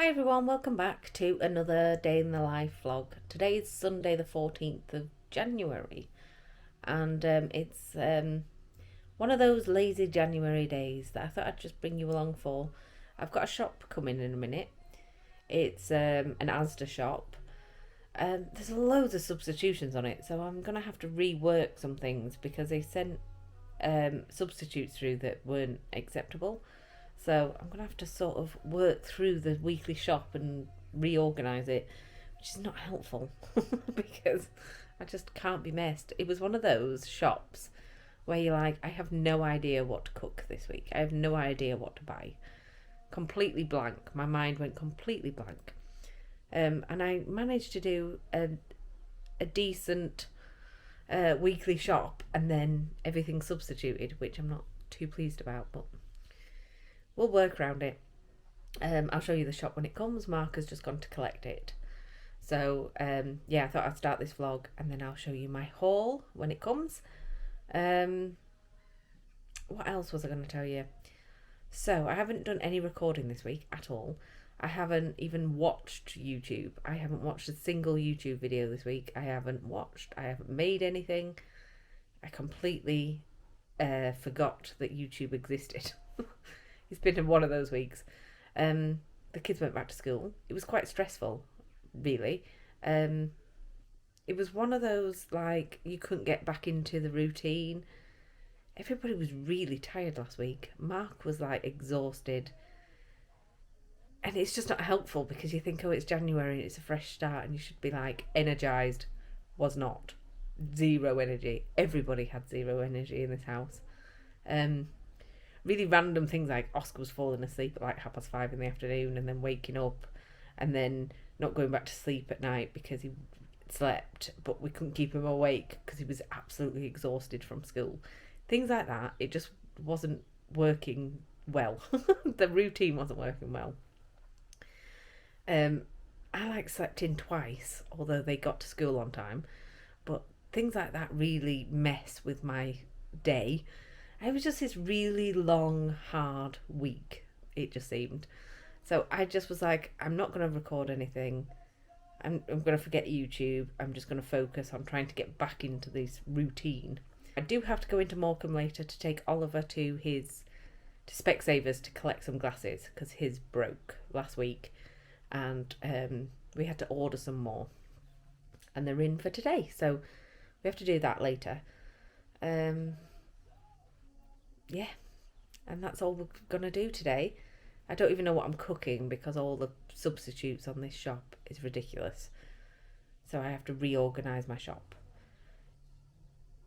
Hi everyone, welcome back to another day in the life vlog. Today is Sunday the 14th of January and it's one of those lazy January days that I thought I'd just bring you along for. I've got a shop coming in a minute. It's an Asda shop. There's loads of substitutions on it, so I'm going to have to rework some things because they sent substitutes through that weren't acceptable. So I'm going to have to sort of work through the weekly shop and reorganise it, which is not helpful because I just can't be messed. It was one of those shops where you're like, I have no idea what to cook this week. I have no idea what to buy. Completely blank. My mind went completely blank. And I managed to do a decent weekly shop and then everything substituted, which I'm not too pleased about, but we'll work around it. I'll show you the shop when it comes. Mark has just gone to collect it. So, yeah, I thought I'd start this vlog and then I'll show you my haul when it comes. What else was I going to tell you? So, I haven't done any recording this week at all. I haven't even watched YouTube. I haven't watched a single YouTube video this week. I haven't made anything. I completely forgot that YouTube existed. It's been one of those weeks. The kids went back to school. It was quite stressful, really. It was one of those, like, you couldn't get back into the routine. Everybody was really tired last week. Mark was, like, exhausted. And it's just not helpful because you think, oh, it's January and it's a fresh start and you should be, like, energised. Was not. Zero energy. Everybody had zero energy in this house. Really random things like Oscar was falling asleep at like 5:30 in the afternoon and then waking up and then not going back to sleep at night because he slept, but we couldn't keep him awake because he was absolutely exhausted from school. Things like that. It just wasn't working well. The routine wasn't working well. I slept in twice, although they got to school on time, but things like that really mess with my day. It was just this really long, hard week, it just seemed. So I just was like, I'm not going to record anything. I'm going to forget YouTube. I'm just going to focus on trying to get back into this routine. I do have to go into Morecambe later to take Oliver to Specsavers to collect some glasses because his broke last week. And we had to order some more. And they're in for today. So we have to do that later. Yeah, and that's all we're going to do today. I don't even know what I'm cooking because all the substitutes on this shop is ridiculous. So I have to reorganise my shop.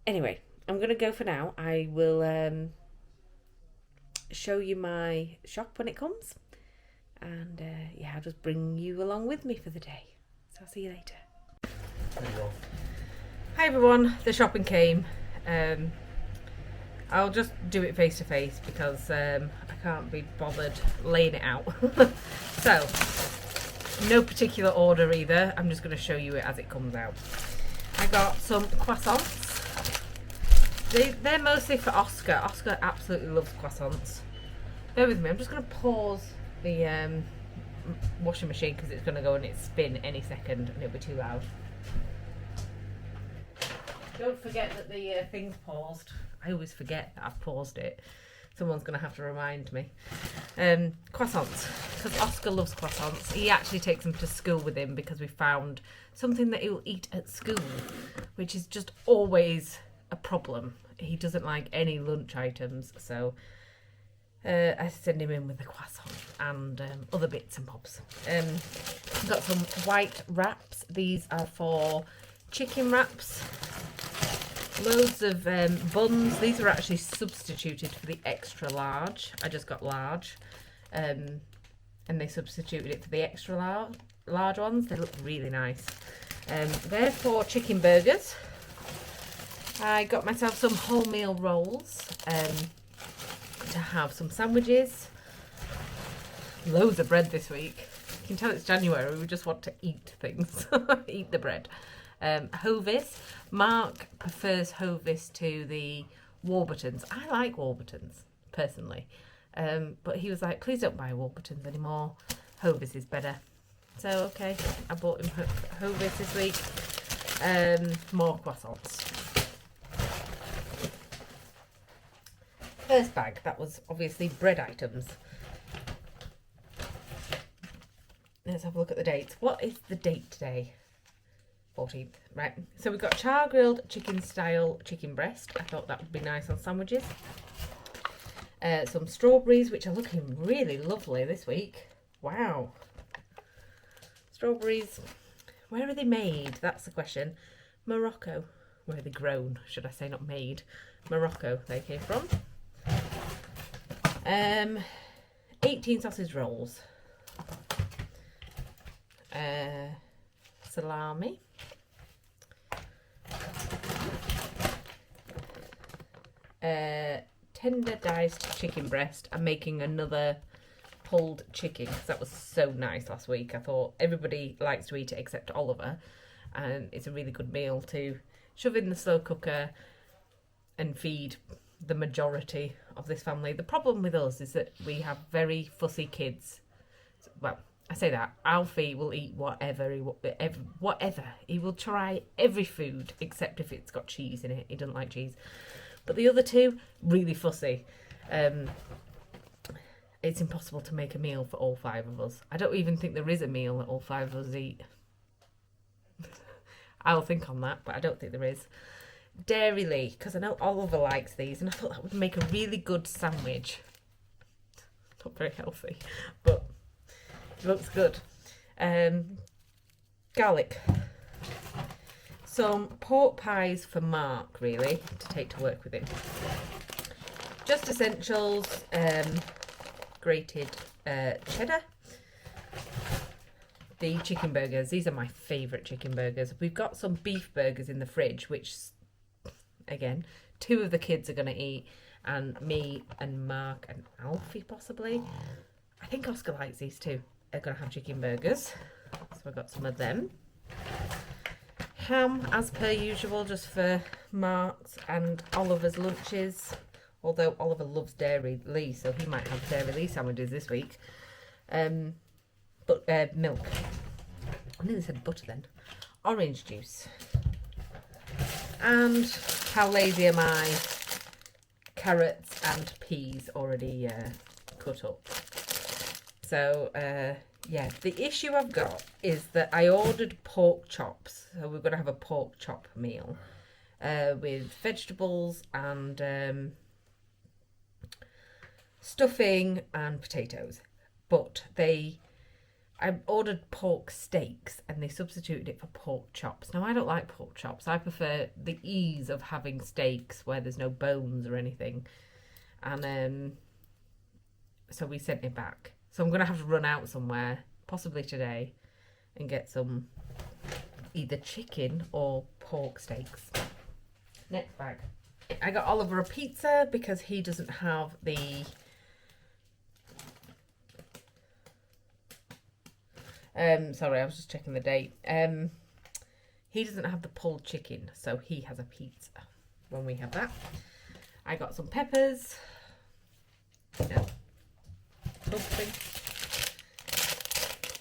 Anyway, I'm going to go for now. I will show you my shop when it comes. And yeah, I'll just bring you along with me for the day. So I'll see you later. There you go. Hi everyone, the shopping came. I'll just do it face to face because I can't be bothered laying it out. So, no particular order either. I'm just going to show you it as it comes out. I got some croissants. They're mostly for Oscar. Oscar absolutely loves croissants. Bear with me. I'm just going to pause the washing machine because it's going to go in its spin any second and it'll be too loud. Don't forget that the thing's paused. I always forget that I've paused it. Someone's going to have to remind me. Croissants, because Oscar loves croissants. He actually takes them to school with him because we found something that he'll eat at school, which is just always a problem. He doesn't like any lunch items, so I send him in with the croissant and other bits and bobs. Got some white wraps. These are for chicken wraps. Loads of buns. These are actually substituted for the extra large. I just got large. And they substituted it for the extra large ones. They look really nice. They're for chicken burgers. I got myself some wholemeal rolls to have some sandwiches. Loads of bread this week. You can tell it's January. We just want to eat things. Eat the bread. Hovis. Mark prefers Hovis to the Warburtons. I like Warburtons, personally. But he was like, please don't buy Warburtons anymore. Hovis is better. So, okay, I bought him Hovis this week. More croissants. First bag, that was obviously bread items. Let's have a look at the dates. What is the date today? 14th, right. So we've got char grilled chicken style chicken breast. I thought that would be nice on sandwiches. Some strawberries, which are looking really lovely this week. Wow. Strawberries. Where are they made? That's the question. Morocco. Where are they grown? Should I say not made? Morocco they came from. 18 sausage rolls. Salami. Tender diced chicken breast. I'm making another pulled chicken because that was so nice last week. I thought everybody likes to eat it except Oliver, and it's a really good meal to shove in the slow cooker and feed the majority of this family. The problem with us is that we have very fussy kids. Well, I say that Alfie will eat whatever. He will try every food except if it's got cheese in it. He doesn't like cheese. But the other two, really fussy. It's impossible to make a meal for all 5 of us. I don't even think there is a meal that all 5 of us eat. I'll think on that, but I don't think there is. Dairy, because I know Oliver likes these, and I thought that would make a really good sandwich. Not very healthy, but it looks good. Garlic. Some pork pies for Mark, really, to take to work with him. Just essentials. Grated cheddar. The chicken burgers. These are my favourite chicken burgers. We've got some beef burgers in the fridge, which, again, 2 of the kids are going to eat, and me and Mark and Alfie possibly. I think Oscar likes these too. Are going to have chicken burgers. So I've got some of them. Ham, as per usual, just for Mark's and Oliver's lunches. Although Oliver loves Dairy Lee, so he might have Dairy Lee sandwiches this week. But milk. I nearly said butter then. Orange juice. And how lazy am I? Carrots and peas already cut up. So, yeah, the issue I've got is that I ordered pork chops. So we're going to have a pork chop meal with vegetables and stuffing and potatoes. But I ordered pork steaks and they substituted it for pork chops. Now, I don't like pork chops. I prefer the ease of having steaks where there's no bones or anything. And so we sent it back. So I'm going to have to run out somewhere, possibly today, and get some either chicken or pork steaks. Next bag. I got Oliver a pizza because he doesn't have the... sorry, I was just checking the date. He doesn't have the pulled chicken, so he has a pizza when we have that. I got some peppers. No. Something.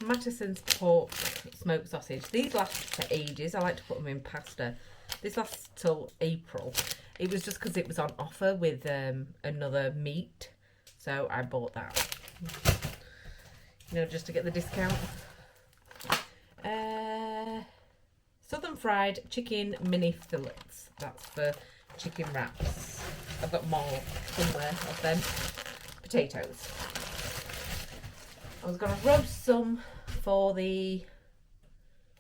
Mattison's pork smoked sausage. These last for ages. I like to put them in pasta. This lasts till April. It was just because it was on offer with another meat, so I bought that. You know, just to get the discount. Southern fried chicken mini fillets. That's for chicken wraps. I've got more somewhere of them. Potatoes. I was going to roast some for the...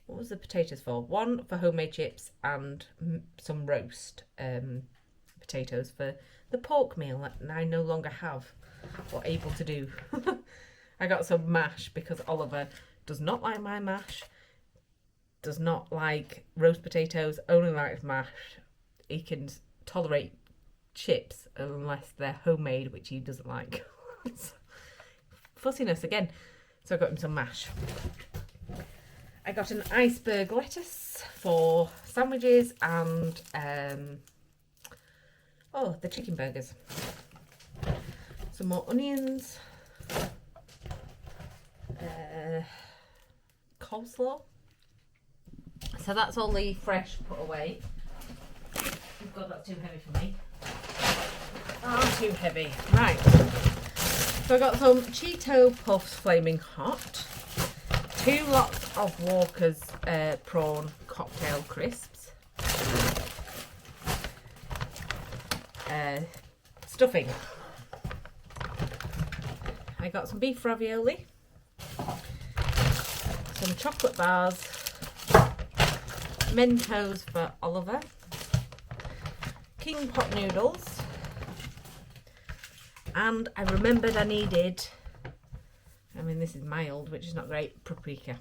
What was the potatoes for? One for homemade chips and some roast potatoes for the pork meal that I no longer have or able to do. I got some mash because Oliver does not like my mash, does not like roast potatoes, only likes mash. He can tolerate chips unless they're homemade, which he doesn't like. Fussiness again. So I got him some mash. I got an iceberg lettuce for sandwiches and the chicken burgers. Some more onions. coleslaw. So that's all the fresh put away. Oh God, that's too heavy for me. Oh, too heavy. Right. So I got some Cheeto Puffs Flaming Hot. 2 lots of Walker's prawn cocktail crisps. Stuffing. I got some beef ravioli. Some chocolate bars. Mentos for Oliver. King pot noodles. And I remembered I needed, I mean this is mild, which is not great, paprika.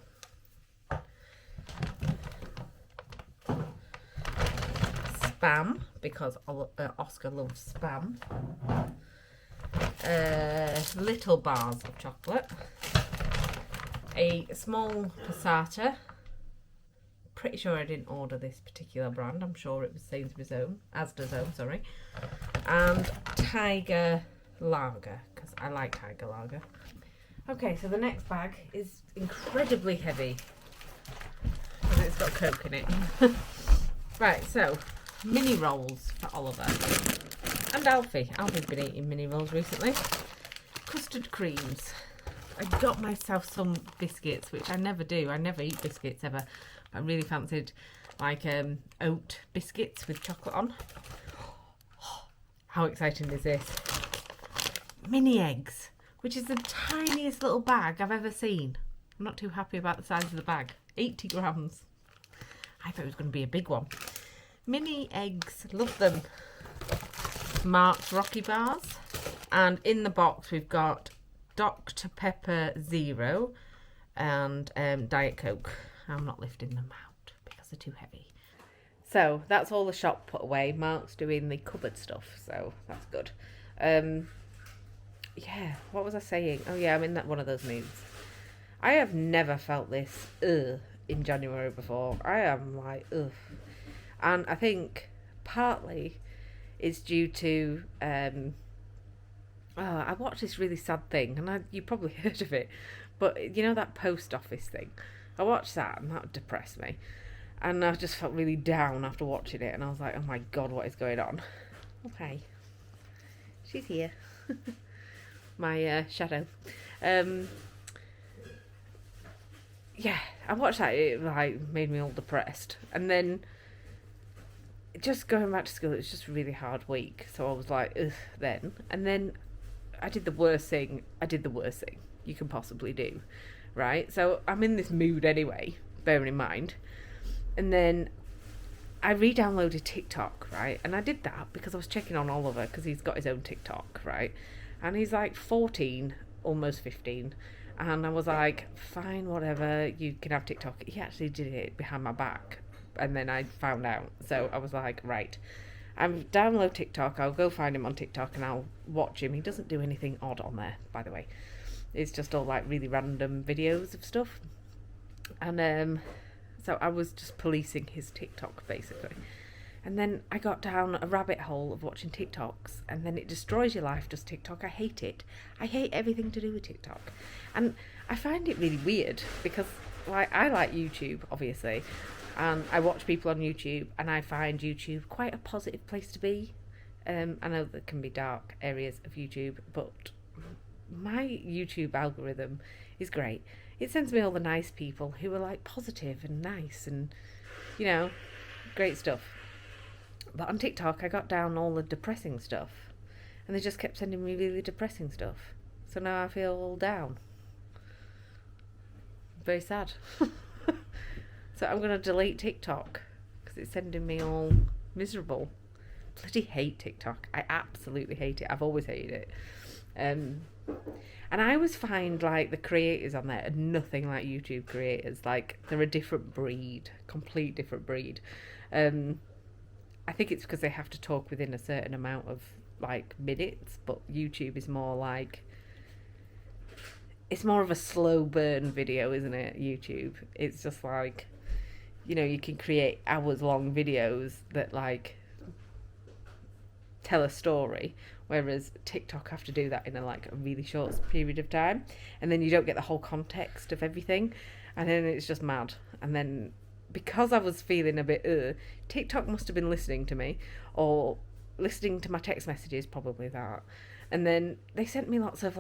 Spam, because Oscar loves spam. Little bars of chocolate. A small passata. Pretty sure I didn't order this particular brand. I'm sure it was Sainsbury's own, Asda's own, sorry. And Tiger Lager, because I like Tiger Lager. Okay, so the next bag is incredibly heavy because it's got Coke in it. Right, so mini rolls for Oliver and Alfie. Alfie's been eating mini rolls recently. Custard creams. I got myself some biscuits, which I never do. I never eat biscuits ever. I really fancied like oat biscuits with chocolate on. How exciting is this? Mini eggs, which is the tiniest little bag I've ever seen. I'm not too happy about the size of the bag. 80 grams. I thought it was going to be a big one. Mini eggs, love them. Mark's Rocky Bars. And in the box we've got Dr. Pepper Zero and Diet Coke. I'm not lifting them out because they're too heavy. So that's all the shop put away. Mark's doing the cupboard stuff, so that's good. Yeah, what was I saying? Oh yeah, I'm in one of those moods. I have never felt this in January before. I am like ugh. And I think partly it's due to I watched this really sad thing, and you probably heard of it, but you know that post office thing? I watched that and that depressed me. And I just felt really down after watching it, and I was like, oh my God, what is going on? Okay. She's here. My shadow. Yeah, I watched that, it like made me all depressed. And then just going back to school, it was just a really hard week. So I was like, ugh, then. And then I did the worst thing you can possibly do, right? So I'm in this mood anyway, bearing in mind. And then I re-downloaded TikTok, right? And I did that because I was checking on Oliver because he's got his own TikTok, right? And he's like 14, almost 15. And I was like, fine, whatever, you can have TikTok. He actually did it behind my back. And then I found out. So I was like, right, I'll download TikTok. I'll go find him on TikTok and I'll watch him. He doesn't do anything odd on there, by the way. It's just all like really random videos of stuff. And so I was just policing his TikTok, basically. And then I got down a rabbit hole of watching TikToks, and then it destroys your life, does TikTok. I hate it. I hate everything to do with TikTok. And I find it really weird because like I like YouTube, obviously, and I watch people on YouTube, and I find YouTube quite a positive place to be. I know there can be dark areas of YouTube, but my YouTube algorithm is great. It sends me all the nice people who are like positive and nice and, you know, great stuff. But on TikTok, I got down all the depressing stuff, and they just kept sending me really depressing stuff. So now I feel all down. Very sad. So I'm going to delete TikTok because it's sending me all miserable. Bloody hate TikTok. I absolutely hate it. I've always hated it. And I always find like the creators on there are nothing like YouTube creators. Like they're a different breed, complete different breed. I think it's because they have to talk within a certain amount of like minutes, but YouTube is more like, it's more of a slow burn video, isn't it? YouTube, it's just like, you know, you can create hours long videos that like tell a story, whereas TikTok have to do that in a really short period of time, and then you don't get the whole context of everything, and then it's just mad. And then because I was feeling a bit TikTok must have been listening to me, or listening to my text messages, probably that. And then they sent me lots of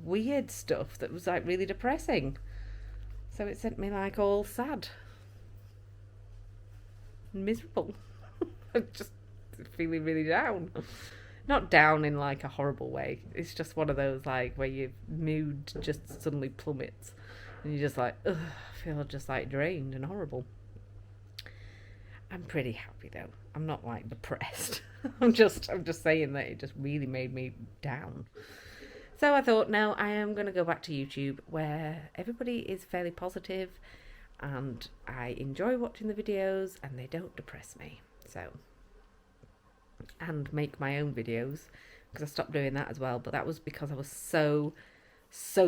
weird stuff that was really depressing. So it sent me all sad, miserable. I'm just feeling really down. Not down in a horrible way. It's just one of those where your mood just suddenly plummets, and you're just ugh, I feel just drained and horrible. I'm pretty happy though. I'm not depressed. I'm just saying that it just really made me down. So I thought, no, I am going to go back to YouTube, where everybody is fairly positive and I enjoy watching the videos and they don't depress me. So, and make my own videos, because I stopped doing that as well. But that was because I was so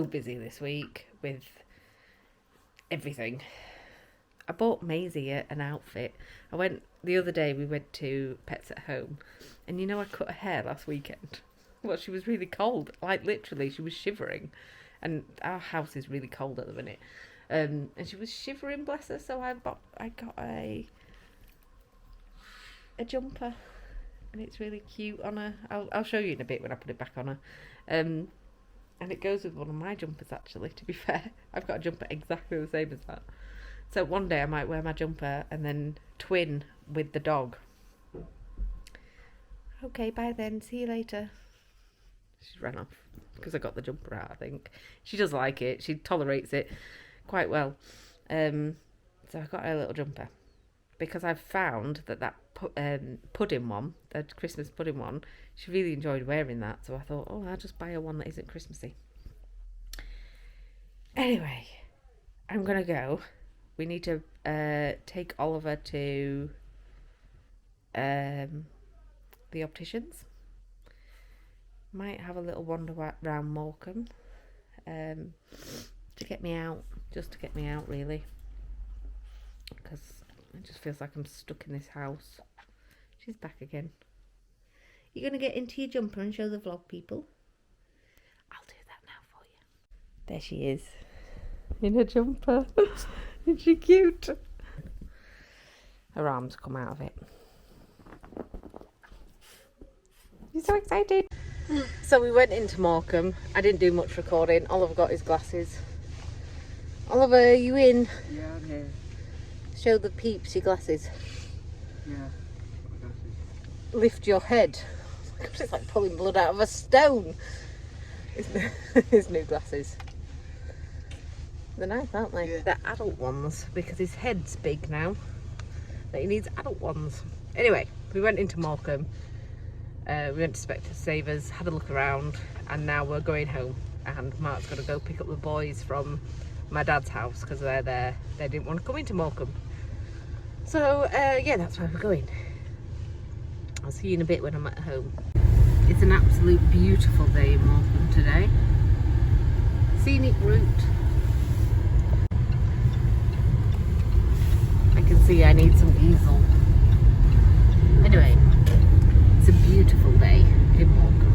busy this week with everything. I bought Maisie an outfit. The other day we went to Pets at Home, and I cut her hair last weekend. Well, she was really cold. Literally, she was shivering. And our house is really cold at the minute. And she was shivering, bless her. So I got a jumper. And it's really cute on her. I'll show you in a bit when I put it back on her. And it goes with one of my jumpers, actually, to be fair. I've got a jumper exactly the same as that. So one day I might wear my jumper and then twin with the dog. Okay, bye then. See you later. She ran off because I got the jumper out, I think. She does like it. She tolerates it quite well. So I got her a little jumper because I've found that pudding one, the Christmas pudding one, she really enjoyed wearing that. So I thought, I'll just buy her one that isn't Christmassy. Anyway, I'm going to go. We need to take Oliver to the opticians. Might have a little wander around Morecambe to get me out, really, because it just feels like I'm stuck in this house. She's back again. You're going to get into your jumper and show the vlog, people? I'll do that now for you. There she is, in her jumper. Isn't she cute? Her arms come out of it. You're so excited. So we went into Morecambe. I didn't do much recording. Oliver got his glasses. Oliver, are you in? Yeah, I'm here. Show the peeps your glasses. Yeah, my glasses. Lift your head. It's like pulling blood out of a stone. His new glasses. They're nice, aren't they? Yeah. They're adult ones because his head's big now. That he needs adult ones. Anyway, we went into Morecambe. We went to Specsavers, had a look around, and now we're going home. And Mark's got to go pick up the boys from my dad's house because they're there. They didn't want to come into Morecambe. So, yeah, that's where we're going. I'll see you in a bit when I'm at home. It's an absolute beautiful day in Morecambe today. Scenic route. I can see I need some diesel. Anyway, it's a beautiful day in Morecambe.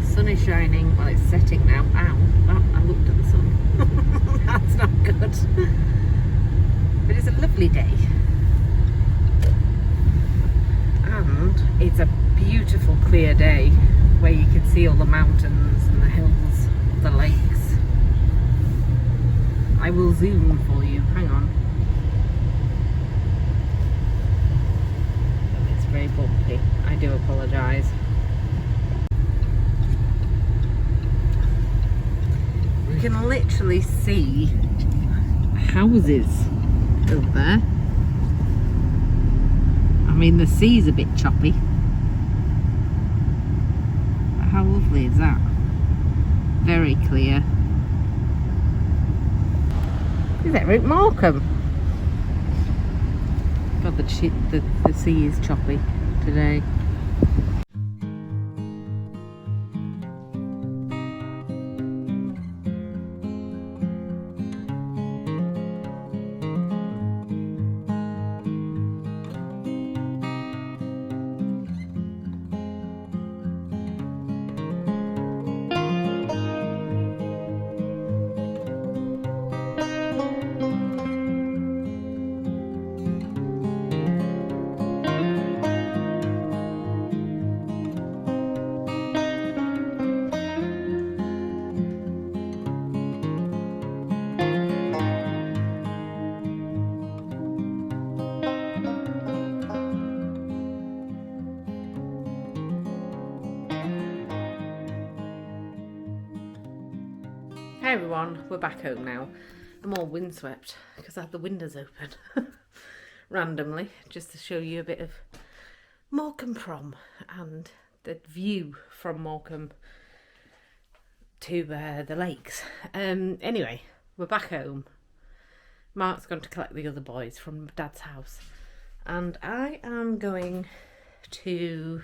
The sun is shining. Well, it's setting now. Ow, I looked at the sun. That's not good. But it's a lovely day. And it's a beautiful clear day where you can see all the mountains and the hills, the lakes. I will zoom for you, hang on. It's very bumpy, I do apologise. We can literally see houses over there. I mean, the sea's a bit choppy. But how lovely is that? Very clear. Is that right, Morecambe? God, the sea is choppy today. Hey everyone, we're back home now. I'm all windswept because I had the windows open randomly, just to show you a bit of Morecambe prom and the view from Morecambe to the lakes. Anyway, we're back home. Mark's gone to collect the other boys from Dad's house, and I am going to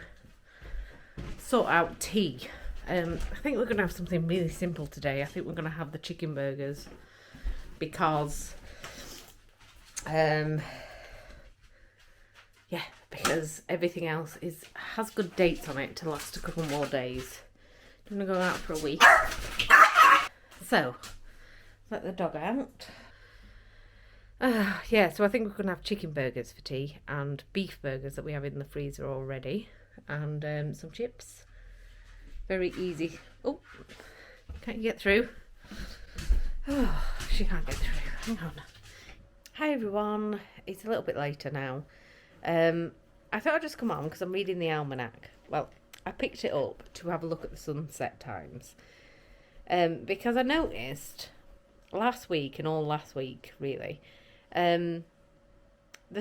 sort out tea. I think we're going to have something really simple today. I think we're going to have the chicken burgers because, because everything else has good dates on it to last a couple more days. I'm going to go out for a week. So, let the dog out. So I think we're going to have chicken burgers for tea and beef burgers that we have in the freezer already, and some chips. Very easy. Oh, can't you get through? Oh, she can't get through. Hang on. Hi everyone. It's a little bit later now. I thought I'd just come on because I'm reading the almanac. Well, I picked it up to have a look at the sunset times. Because I noticed last week and all last week really, the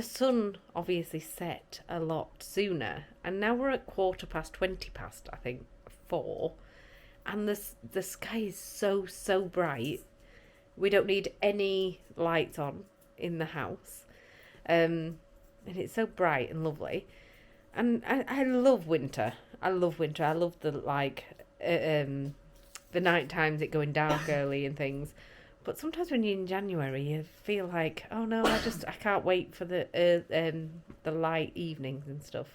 sun obviously set a lot sooner, and now we're at 20 past, I think, 4, and the sky is so bright. We don't need any lights on in the house, and it's so bright and lovely. And I love winter. I love winter. I love the night times, it going dark early and things. But sometimes when you're in January, you feel like, oh no, I can't wait for the light evenings and stuff.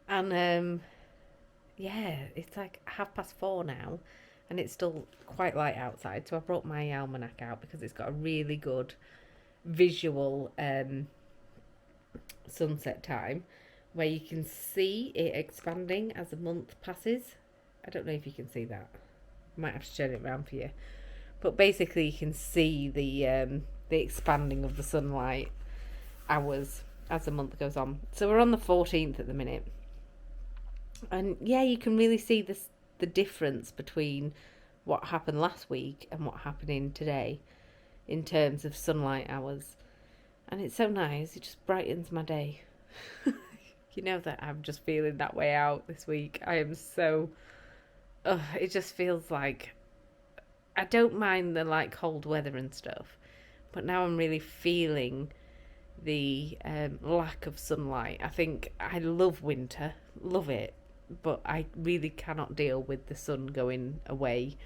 And it's like 4:30 now, and it's still quite light outside. So I brought my almanac out because it's got a really good visual sunset time where you can see it expanding as the month passes. I don't know if you can see that. I might have to turn it around for you. But basically you can see the expanding of the sunlight hours as the month goes on. So we're on the 14th at the minute. And yeah, you can really see the difference between what happened last week and what happening today in terms of sunlight hours. And it's so nice. It just brightens my day. You know that I'm just feeling that way out this week. I am so... it just feels like... I don't mind the cold weather and stuff, but now I'm really feeling the lack of sunlight. I think I love winter, love it, but I really cannot deal with the sun going away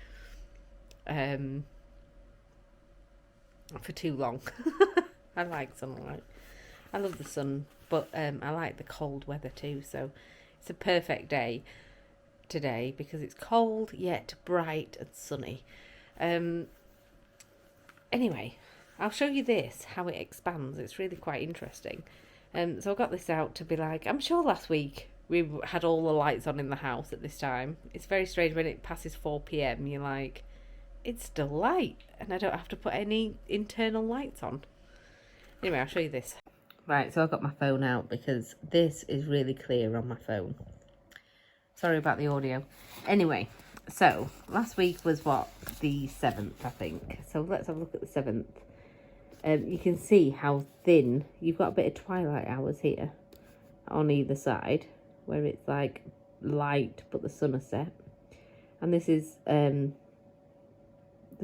for too long. I like sunlight. I love the sun, but I like the cold weather too. So it's a perfect day today because it's cold yet bright and sunny. Anyway, I'll show you this, how it expands. It's really quite interesting. So I got this out to be like, I'm sure last week we had all the lights on in the house at this time. It's very strange when it passes 4 p.m. You're like, it's still light and I don't have to put any internal lights on. Anyway, I'll show you this. Right, so I've got my phone out because this is really clear on my phone. Sorry about the audio. Anyway, so last week was what, the 7th, I think. So let's have a look at the 7th. You can see how thin, you've got a bit of twilight hours here on either side, where it's like light but the sun has set. And this is the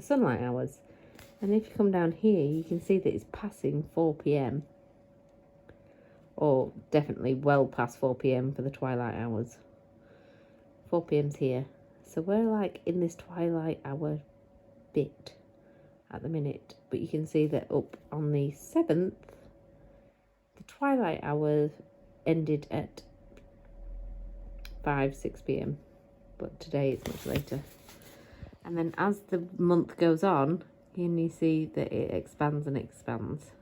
sunlight hours. And if you come down here, you can see that it's passing 4 p.m. Or definitely well past 4 p.m. for the twilight hours. 4 p.m.'s here. So we're like in this twilight hour bit at the minute. But you can see that up on the 7th, the twilight hour ended at 6 p.m. But today it's much later. And then as the month goes on, you see that it expands and expands.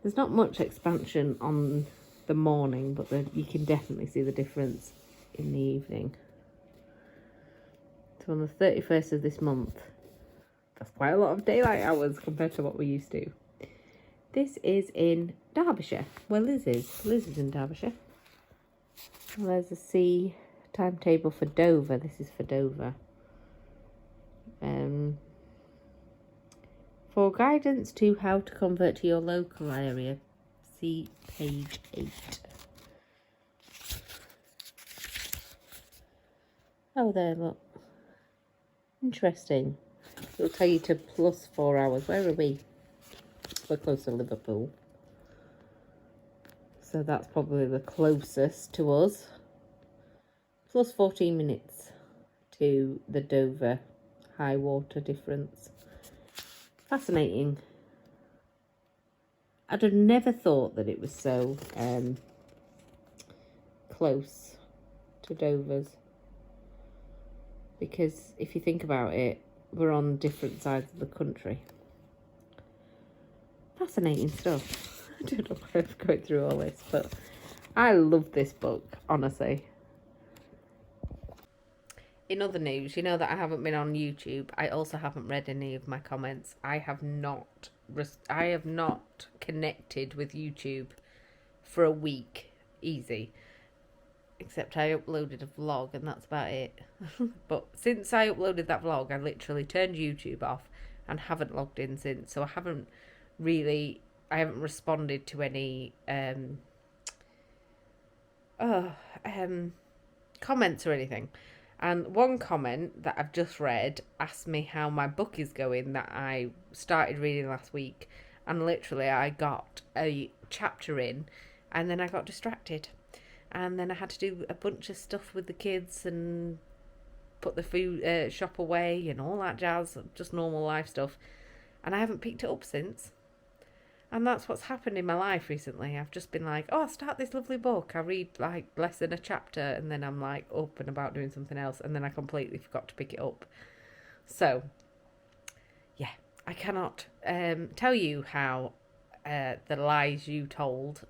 There's not much expansion on the morning, but you can definitely see the difference in the evening. So on the 31st of this month, that's quite a lot of daylight hours compared to what we used to. This is in Derbyshire, where Liz is. Liz is in Derbyshire. And there's a sea timetable for Dover. This is for Dover. For guidance to how to convert to your local area, see page 8. Oh, there, look. Interesting. It'll tell you to plus 4 hours. Where are we? We're close to Liverpool. So that's probably the closest to us. Plus 14 minutes to the Dover high water difference. Fascinating. I'd have never thought that it was so close to Dover's. Because if you think about it, we're on different sides of the country. Fascinating stuff. I don't know why I'm going through all this, but I love this book, honestly. In other news, you know that I haven't been on YouTube. I also haven't read any of my comments. I have not connected with YouTube for a week, easy. Except I uploaded a vlog and that's about it. But since I uploaded that vlog, I literally turned YouTube off and haven't logged in since. So I haven't responded to any comments or anything. And one comment that I've just read asked me how my book is going that I started reading last week. And literally I got a chapter in and then I got distracted. And then I had to do a bunch of stuff with the kids and put the food shop away and all that jazz, just normal life stuff. And I haven't picked it up since. And that's what's happened in my life recently. I've just been like, oh, I'll start this lovely book. I read like less than a chapter and then I'm like up and about doing something else. And then I completely forgot to pick it up. So, yeah, I cannot tell you how the lies you told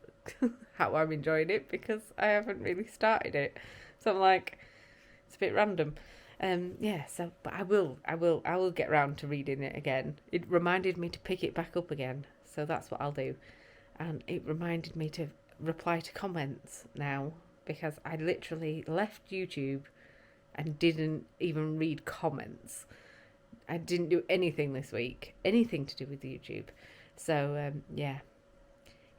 how I'm enjoying it because I haven't really started it. So I'm like, it's a bit random. But I will get round to reading it again. It reminded me to pick it back up again. So that's what I'll do. And it reminded me to reply to comments now because I literally left YouTube and didn't even read comments. I didn't do anything this week, anything to do with YouTube. So, yeah.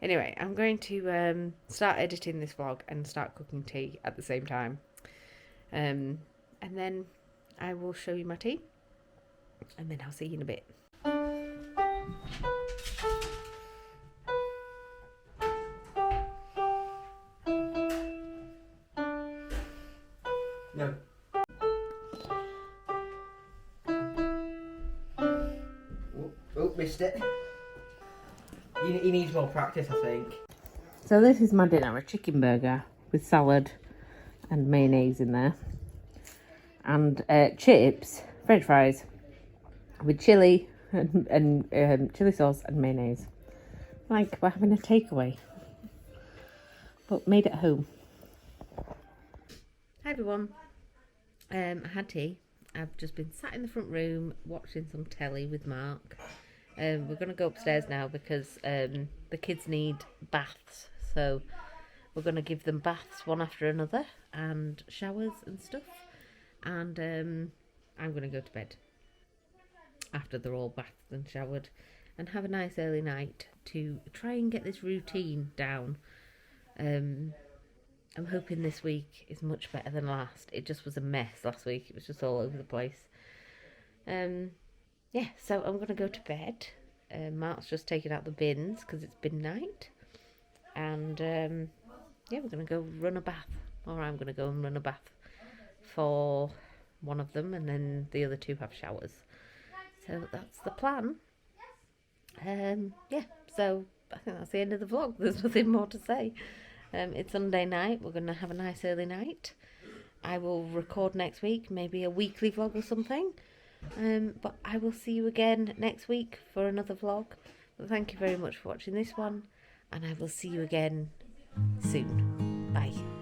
Anyway, I'm going to start editing this vlog and start cooking tea at the same time. And then I will show you my tea. And then I'll see you in a bit. No. Oh, missed it. He needs more practice, I think. So this is my dinner, a chicken burger with salad and mayonnaise in there. And chips, french fries with chilli and chilli sauce and mayonnaise. Like we're having a takeaway. But made at home. Hi everyone. I had tea. I've just been sat in the front room watching some telly with Mark. We're going to go upstairs now because the kids need baths. So we're going to give them baths one after another and showers and stuff. And I'm going to go to bed after they're all bathed and showered and have a nice early night to try and get this routine down. I'm hoping this week is much better than last. It just was a mess last week. It was just all over the place. Yeah, so I'm going to go to bed. Mark's just taken out the bins because it's bin night. And yeah, we're going to go run a bath. Or I'm going to go and run a bath for one of them. And then the other two have showers. So that's the plan. Yeah, so I think that's the end of the vlog. There's nothing more to say. It's Sunday night. We're going to have a nice early night. I will record next week, maybe a weekly vlog or something. But I will see you again next week for another vlog. But thank you very much for watching this one. And I will see you again soon. Bye.